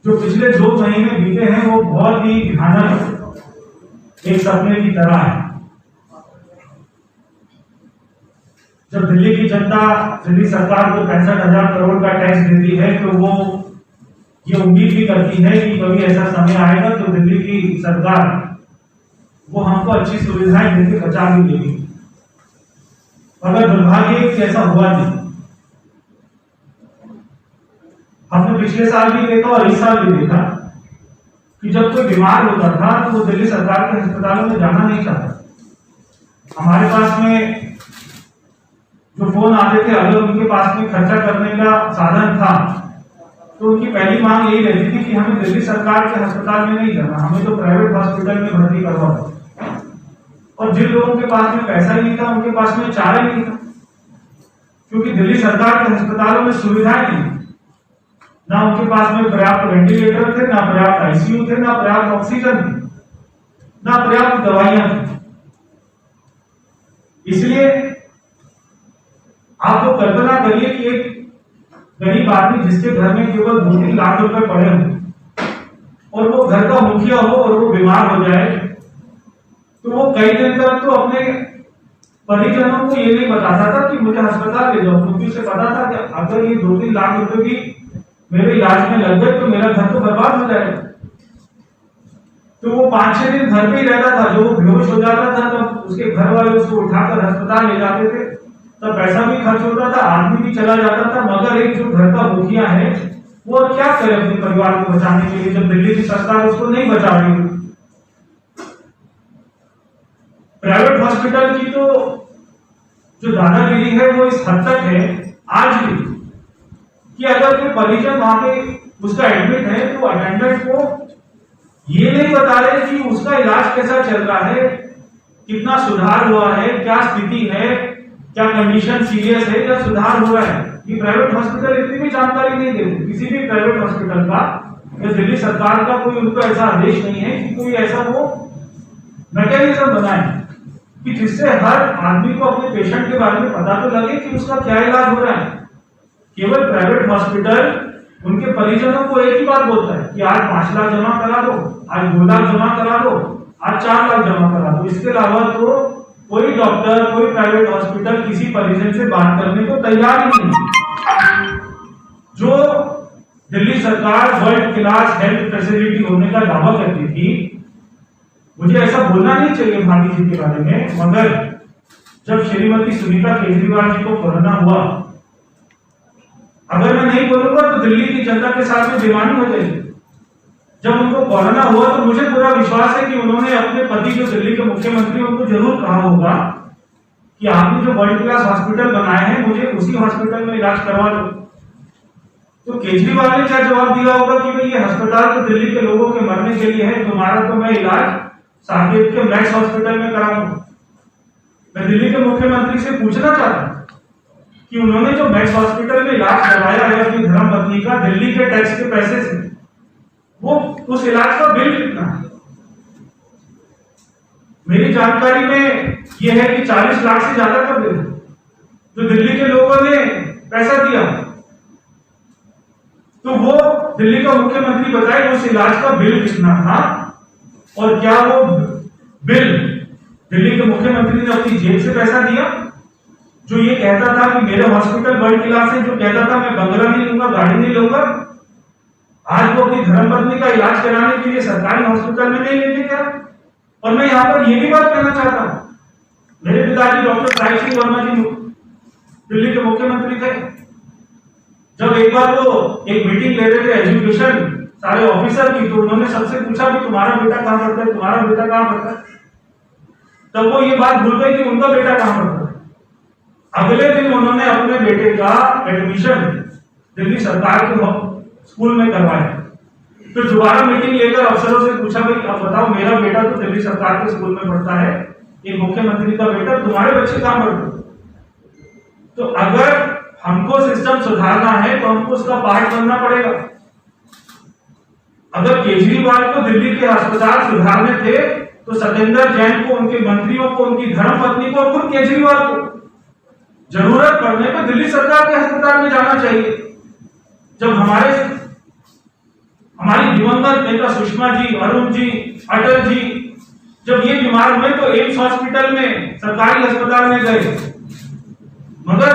जो पिछले 2 महीने बीते हैं वो बहुत ही भयानक एक सपने की तरह है। जब दिल्ली की जनता दिल्ली सरकार को 65,000 करोड़ का टैक्स देती है तो वो ये उम्मीद भी करती है कि कभी ऐसा समय आएगा तो दिल्ली की सरकार वो हमको अच्छी सुविधाएं देकर बचा भी देगी। मगर दुर्भाग्य कि ऐसा हुआ नहीं। हमने पिछले साल भी देखा और इस साल भी देखा कि जब कोई बीमार होता था तो वो दिल्ली सरकार के अस्पतालों में जाना नहीं चाहता। हमारे पास में जो फोन आते थे, अगर उनके पास में खर्चा करने का साधन था तो उनकी पहली मांग यही रहती थी कि हमें दिल्ली सरकार के अस्पताल में नहीं जाना, हमें तो प्राइवेट हॉस्पिटल में भर्ती करवा दो। और जिन लोगों के पास में पैसा ही नहीं था उनके पास में चारा ही नहीं था, क्योंकि दिल्ली सरकार के अस्पतालों में सुविधाएं नहीं, ना उनके पास में पर्याप्त वेंटिलेटर थे, ना पर्याप्त आईसीयू थे, ना पर्याप्त ऑक्सीजन थी, ना पर्याप्त दवाइयां थी। इसलिए आपको कल्पना करिए कि एक गरीब आदमी जिसके घर में केवल 2-3 लाख रुपए पड़े हो और वो घर का मुखिया हो और वो बीमार हो जाए तो वो कई दिन तक तो अपने परिजनों को ये नहीं बताता था कि मुझे अस्पताल ले जाओ, क्योंकि उसे पता था कि अगर ये 2-3 लाख रुपए भी मेरे इलाज में लग गए तो मेरा घर तो बर्बाद हो जाएगा। तो वो 5-6 दिन घर पे ही रहता था। जो वो बेहोश हो जाता था तो उसके घर वाले उसको उठाकर अस्पताल ले जाते थे, तब पैसा भी खर्च होता था, आदमी भी चला जाता था। मगर एक जो घर का मुखिया है वो क्या करे अपने परिवार को बचाने के लिए जब दिल्ली की सरकार उसको नहीं बचा रही। प्राइवेट हॉस्पिटल की तो जो दादागिरी है वो इस हद तक है आज भी कि अगर कोई परिजन वहां पे उसका एडमिट है तो अटेंडेंट को ये नहीं बता रहे कि उसका इलाज कैसा चल रहा है, कितना सुधार हुआ है, क्या स्थिति है, क्या कंडीशन सीरियस है या सुधार हो रहा है। ये प्राइवेट हॉस्पिटल इतनी भी जानकारी नहीं देते। किसी भी प्राइवेट हॉस्पिटल का या दिल्ली सरकार का कोई उनको ऐसा आदेश नहीं है कि कोई ऐसा वो मैकेनिज्म बनाए कि जिससे हर आदमी को अपने पेशेंट के बारे में पता तो लगे कि उसका क्या इलाज हो रहा है। केवल प्राइवेट हॉस्पिटल उनके परिजनों को एक ही बात बोलता है कि आज 5 लाख जमा करा दो, आज 2 लाख जमा करा दो, आज 4 लाख जमा करा दो। इसके अलावा तो कोई डॉक्टर, कोई प्राइवेट हॉस्पिटल किसी परिजन से बात करने को तैयार ही नहीं। जो दिल्ली सरकार वर्ल्ड क्लास हेल्थ फैसिलिटी होने का दावा करती थी, मुझे ऐसा बोलना नहीं चाहिए भाभी जी के बारे में, मगर जब श्रीमती सुनीता केजरीवाल जी को कोरोना हुआ, अगर मैं नहीं बोलूंगा तो दिल्ली की जनता के साथ में बेईमानी हो जाएगी। जब उनको कोरोना हुआ तो मुझे पूरा विश्वास है कि उन्होंने अपने पति जो दिल्ली के मुख्यमंत्री उनको जरूर कहा होगा कि आपने जो वर्ल्ड क्लास हॉस्पिटल बनाए हैं मुझे उसी हॉस्पिटल में इलाज करवा दो। तो केजरीवाल ने क्या जवाब दिया होगा कि भाई ये अस्पताल तो दिल्ली के लोगों के मरने के लिए है, तुम्हारा तो मैं इलाज साकेत के मैक्स हॉस्पिटल में कराऊंगा। मैं दिल्ली के मुख्यमंत्री से पूछना चाहता हूं कि उन्होंने जो मैक्स हॉस्पिटल में इलाज करवाया है अपनी धर्मपत्नी का दिल्ली के टैक्स के पैसे से, वो उस इलाज का बिल कितना है? मेरी जानकारी में यह है कि 40 लाख से ज्यादा का बिल जो दिल्ली के लोगों ने पैसा दिया। तो वो दिल्ली का मुख्यमंत्री बताए उस इलाज का बिल कितना था और क्या वो बिल दिल्ली के मुख्यमंत्री ने अपनी जेब से पैसा दिया? जो ये कहता था कि मेरे हॉस्पिटल वर्ल्ड क्लास है, जो कहता था मैं बंगला नहीं लूंगा, गाड़ी नहीं लूंगा, आज वो अपनी धर्मपत्नी का इलाज कराने के लिए सरकारी हॉस्पिटल में नहीं लेके गया। और मैं यहाँ पर ये भी बात कहना चाहता हूँ, मेरे पिताजी डॉक्टर राय सिंह वर्मा जी दिल्ली के मुख्यमंत्री थे। जब एक बार वो एक मीटिंग ले रहे थे एजुकेशन सारे ऑफिसर की, तो उन्होंने सबसे पूछा कि तुम्हारा बेटा कहाँ पढ़ता है, तुम्हारा बेटा कहाँ पढ़ता है। तब वो ये बात भूल गए कि उनका बेटा कहाँ पढ़ता है। अगले दिन उन्होंने अपने बेटे का एडमिशन दिल्ली सरकार के स्कूल में करवाया। तो दोबारा मीटिंग लेकर अफसरों से पूछा भाई अब बताओ मेरा बेटा तो दिल्ली सरकार के स्कूल में पढ़ता है, एक मुख्यमंत्री का बेटा, तुम्हारे बच्चे कहाँ पढ़ते? तो अगर हमको सिस्टम सुधारना है तो हमको उसका पार्ट बनना पड़ेगा। अगर केजरीवाल को दिल्ली के अस्पताल सुधारने थे तो सत्येंद्र जैन को, उनके मंत्रियों को, उनकी धर्मपत्नी को और खुद केजरीवाल को जरूरत पड़ने पर दिल्ली सरकार के अस्पताल में जाना चाहिए। जब हमारे दिवंगत नेता सुषमा जी, अरुण जी, अटल जी जब ये बीमार हुए तो एम्स हॉस्पिटल में, सरकारी अस्पताल में गए, मगर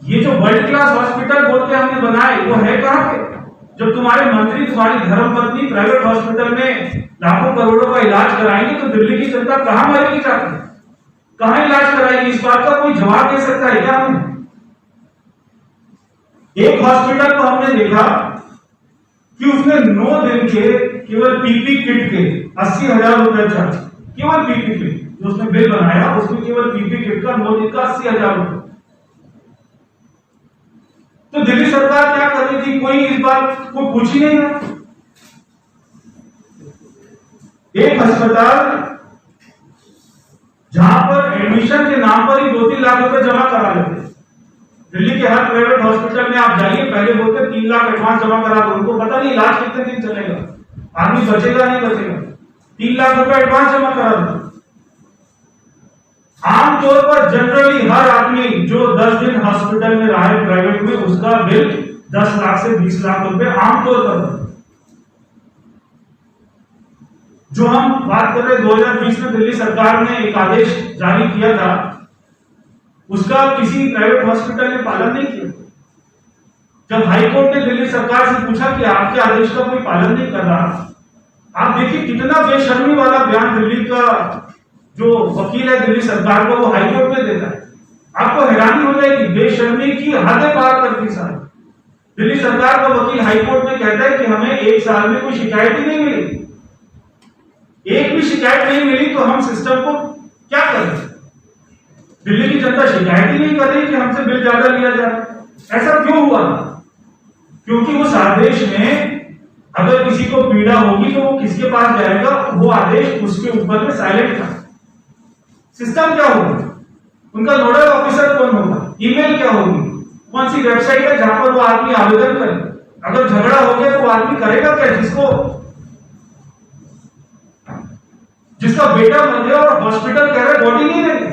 ये जो वर्ल्ड क्लास हॉस्पिटल बोलते हमने बनाए वो है कहां पे? जब तुम्हारे मंत्री, तुम्हारी धर्मपत्नी प्राइवेट हॉस्पिटल में लाखों करोड़ों का इलाज कराएंगे तो दिल्ली की जनता कहां मरेगी जाकर, कहां इलाज कराएगी? इस बात का कोई जवाब दे सकता है क्या? हमें एक हॉस्पिटल को हमने देखा कि उसने 9 दिन के केवल पीपी किट के 80,000 रुपए चार्ज, केवल पीपी किट जो उसने बिल बनाया उसमें केवल पीपी किट का 9 दिन का 80,000 रुपए। तो दिल्ली सरकार क्या कर रही थी? कोई इस बात को पूछ ही नहीं रहा। एक अस्पताल जहां पर एडमिशन के नाम पर ही 2-3 लाख रुपए जमा करा लेते, दिल्ली के हर प्राइवेट हॉस्पिटल में आप जाइए, पहले बोलते 3 लाख एडवांस जमा करा दो, उनको पता नहीं इलाज कितने दिन चलेगा, आदमी बचेगा नहीं बचेगा, 3 लाख रुपए एडवांस जमा करा दो। आमतौर पर जनरली हर आदमी जो 10 दिन हॉस्पिटल में रहा है प्राइवेट में, उसका बिल 10 लाख से 20 लाख रुपए आमतौर पर। जो हम बात कर रहे 2020 में दिल्ली सरकार ने एक आदेश जारी किया था, उसका किसी प्राइवेट हॉस्पिटल ने पालन नहीं किया। जब हाईकोर्ट ने दिल्ली सरकार से पूछा कि आपके आदेश का कोई पालन नहीं कर रहा, आप देखिए कितना बेशर्मी वाला बयान दिल्ली का जो वकील है दिल्ली सरकार को वो हाईकोर्ट में देता है। आपको हैरानी हो जाएगी, बेशर्मी की हदें पार करती सारी। दिल्ली सरकार का वकील हाईकोर्ट में कहता है कि हमें 1 साल में कोई शिकायत ही नहीं मिली, एक भी शिकायत नहीं मिली, तो हम सिस्टम को क्या करें? दिल्ली की जनता शिकायत ही नहीं कर रही कि हमसे बिल ज्यादा लिया जा रहा है। ऐसा क्यों हुआ? क्योंकि उस आदेश में अगर किसी को पीड़ा होगी तो वो किसके पास जाएगा? वो आदेश उसके ऊपर में साइलेंट था। सिस्टम क्या होगा? उनका नोडल ऑफिसर कौन होगा? ईमेल क्या होगी? कौन सी वेबसाइट है जहां पर वो आदमी आवेदन करे? अगर झगड़ा हो गया तो वो आदमी करेगा क्या? जिसका बेटा मर गया और हॉस्पिटल कह रहे बॉडी नहीं देते,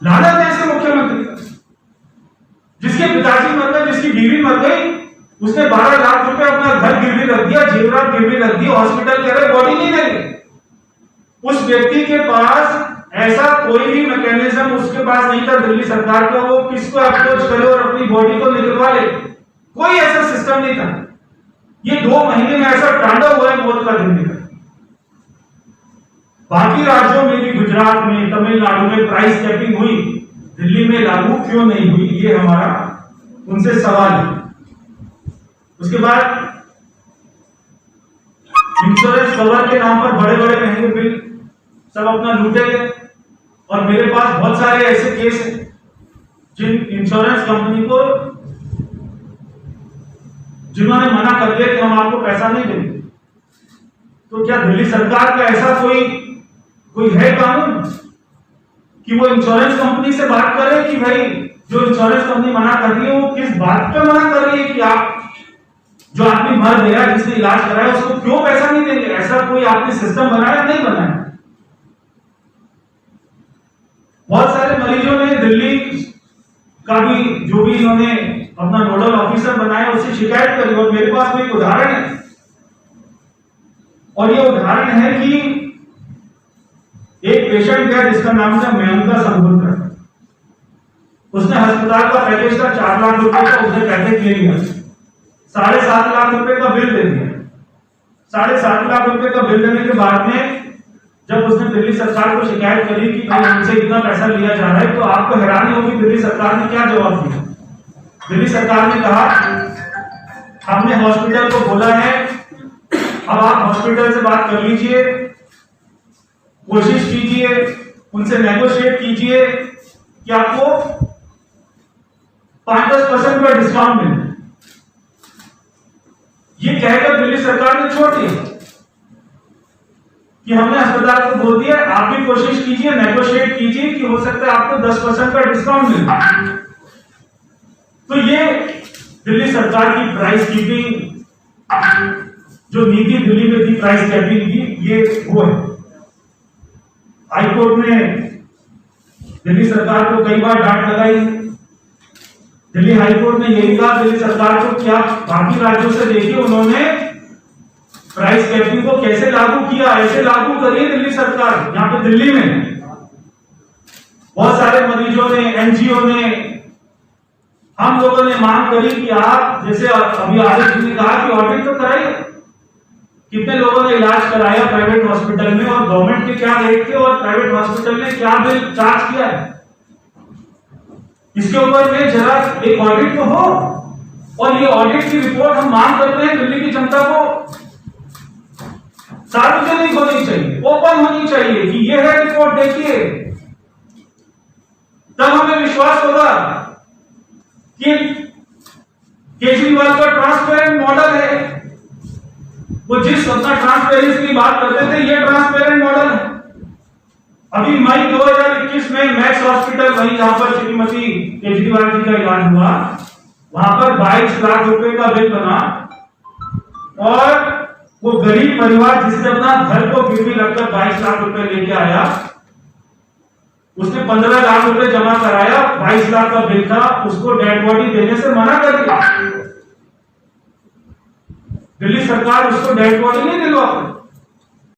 लानत है ऐसे मुख्यमंत्री का। जिसके पिताजी मर गए, जिसकी बीवी मर गई, उसने 12 लाख रुपए अपना घर गिरवी रख दिया, जेवरात गिरवी रख दिया, हॉस्पिटल कह रहे बॉडी नहीं देंगे। उस व्यक्ति के पास ऐसा कोई भी मैकेनिज्म उसके पास नहीं था दिल्ली सरकार का, वो किसको अप्रोच करे और अपनी बॉडी को निकलवा ले, कोई ऐसा सिस्टम नहीं था। ये 2 महीने में ऐसा तांडव हुआ है मौत का दिल्ली का। बाकी राज्यों में भी, गुजरात में, तमिलनाडु में प्राइस कैपिंग हुई, दिल्ली में लागू क्यों नहीं हुई? ये हमारा उनसे सवाल है। उसके बाद इंश्योरेंस कवर के नाम पर बड़े बड़े महंगे बिल सब अपना लूटेंगे, और मेरे पास बहुत सारे ऐसे केस हैं जिन इंश्योरेंस कंपनी को जिन्होंने मना कर दिया कि हम आपको पैसा नहीं देंगे। तो क्या दिल्ली सरकार का ऐसा कोई है कानून कि वो इंश्योरेंस कंपनी से बात करे कि भाई जो इंश्योरेंस कंपनी मना कर रही है वो किस बात पे मना कर रही है कि आप जो आदमी मर गया, जिसने इलाज कराया, उसको क्यों पैसा नहीं देंगे? ऐसा कोई आपने सिस्टम बनाया? नहीं बनाया। बहुत सारे मरीजों ने दिल्ली का भी जो भी इन्होंने अपना नोडल ऑफिसर बनाया उससे शिकायत करी, और मेरे पास एक उदाहरण है, और ये उदाहरण है कि एक पेशेंट गया जिसका नाम था मयंका संगुलकर। उसने अस्पताल का पैकेज था 4 लाख रुपए का, उसने पैकेज ले लिया, 7.5 लाख रुपए का बिल दे दिया। 7.5 लाख रुपए का बिल देने के बाद में जब उसने दिल्ली सरकार को शिकायत करी कि भाई हमसे इतना पैसा लिया जा रहा है, तो आपको हैरानी होगी दिल्ली सरकार ने क्या जवाब दिया। दिल्ली सरकार ने कहा हमने हॉस्पिटल को बोला है, अब आप हॉस्पिटल से बात कर लीजिए, कोशिश कीजिए, उनसे नेगोशिएट कीजिए कि आपको 5-10% का डिस्काउंट मिले। ये कहकर दिल्ली सरकार ने छोड़ दिया कि हमने अस्पताल को बोल दिया आप भी कोशिश कीजिए, नेगोशिएट कीजिए कि हो सकता है आपको 10% का डिस्काउंट मिले। तो ये दिल्ली सरकार की प्राइस कीपिंग जो नीति दिल्ली में थी, प्राइस कैपिंग की, ये वो है। हाईकोर्ट ने दिल्ली सरकार को कई बार डांट लगाई। दिल्ली हाईकोर्ट ने यही कहा दिल्ली सरकार को कि आप बाकी राज्यों से देखिए, उन्होंने लागू किया, ऐसे लागू करिए दिल्ली सरकार। यहाँ पे दिल्ली में बहुत सारे मरीजों ने, एनजीओ ने, हम लोगों ने मांग करी कि आप जैसे अभी आदित्य जी ने कहा कि ऑडिट तो कराइए। कितने लोगों ने इलाज कराया प्राइवेट हॉस्पिटल में और गवर्नमेंट के क्या रेट थे और प्राइवेट हॉस्पिटल ने क्या बिल चार्ज किया है, इसके ऊपर में जरा एक ऑडिट तो हो। और ये ऑडिट की रिपोर्ट हम मांग करते हैं दिल्ली की जनता को सार्वजनिक होनी चाहिए, ओपन होनी चाहिए कि ये है रिपोर्ट, देखिए, तब हमें विश्वास होगा कि केजरीवाल का ट्रांसपेरेंट मॉडल है। वो जिस अपना ट्रांसपेरेंसी की बात करते थे, ये ट्रांसपेरेंट मॉडल है। अभी मई 2021 में मैक्स हॉस्पिटल, वही जहां पर श्रीमती केजरीवाल जी का इलाज हुआ, वहां पर 22 लाख रुपए का बिल बना और वो गरीब परिवार जिसने अपना घर को गिरवी रखकर 22 लाख रुपए लेके आया, उसने 15 लाख रुपए जमा कराया, 22 लाख का बिल था, उसको डेड बॉडी देने से मना कर दिया। दिल्ली सरकार उसको डेड बॉडी नहीं दिलवा पाई।